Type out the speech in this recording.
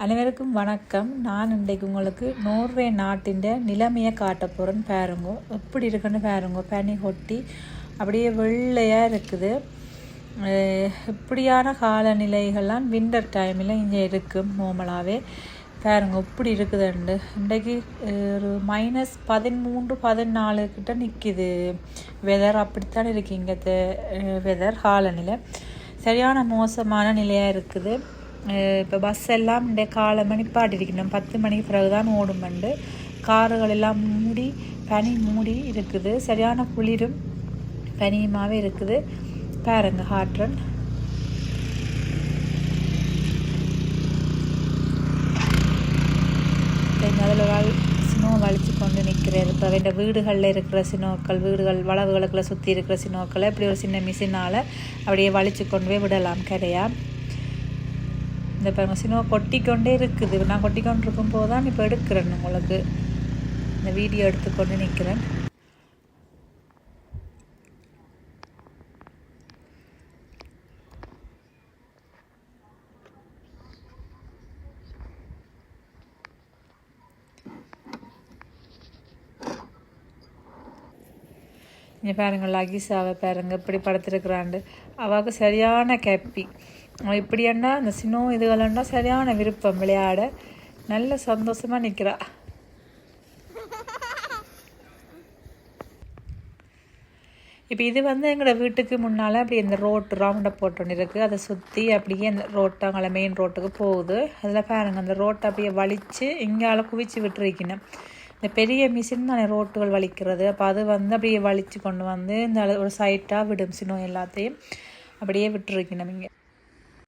அனைவருக்கும் வணக்கம். நான் இன்றைக்கு உங்களுக்கு நோர்வே நாட்டின் நிலைமையை காட்ட போகிறேன்னு பாருங்க. எப்படி இருக்குன்னு பாருங்க. பனி கொட்டி அப்படியே வெள்ளையாக இருக்குது. இப்படியான காலநிலைகள்லாம் வின்டர் டைமில் இங்கே இருக்கும். நார்மலாகவே பாருங்க எப்படி இருக்குதுண்டு. இன்றைக்கு ஒரு -13-14 கிட்ட நிற்கிது வெதர். அப்படித்தான் இருக்குது இங்கே வெதர். காலநிலை சரியான மோசமான நிலையாக இருக்குது. இப்போ பஸ் எல்லாம் இந்த காலமாக நிப்பாட்டிருக்கணும். 10 மணிக்கு பிறகு தான் ஓடுமண்டு. காருகள் எல்லாம் மூடி பனி மூடி இருக்குது. சரியான குளிரும் பனியுமாவே இருக்குது. பாருங்க ஹாட்ரன் அதில் சினோ வலிச்சு கொண்டு நிற்கிறார். இப்போ இந்த வீடுகளில் இருக்கிற சினோக்கள், வளவுகளுக்குள்ள சுற்றி இருக்கிற சினோக்களை இப்படி ஒரு சின்ன மிஷினால் அப்படியே வலிச்சு கொண்டு போய் விடலாம் கரையா. இந்த பாருங்க சினோ கொட்டிக்கொண்டே இருக்குது. நான் கொட்டிக்கொண்டு இருக்கும் போது தான் இப்போ எடுக்கிறேன், உங்களுக்கு இந்த வீடியோ எடுத்துக்கொண்டு நிற்கிறேன். இங்கே பாருங்க லகிசாவை பாருங்க இப்படி படுத்துருக்குறாண்டு. அவளுக்கு சரியான கேப்பி. அவள் இப்படின்னா அந்த சினோ இதுகளா சரியான விருப்பம் விளையாட. நல்ல சந்தோஷமாக நிற்கிறா. இப்போ இது எங்களோட வீட்டுக்கு முன்னால் அப்படி இந்த ரோட்டு ரவுண்டை போட்டோன்னு இருக்குது. அதை சுற்றி அப்படியே அந்த ரோட்டாங்களை மெயின் ரோட்டுக்கு போகுது. அதில் பாருங்கள் அந்த ரோட்டை அப்படியே வலித்து இங்கால குவிச்சு விட்டுருக்கணும். இந்த பெரிய மிஷின் தானே ரோட்டுகள் வலிக்கிறது. அப்போ அது அப்படியே வலித்து கொண்டு இந்த ஒரு சைட்டாக விடும் சினோ எல்லாத்தையும் அப்படியே விட்டுருக்கணும் இங்கே.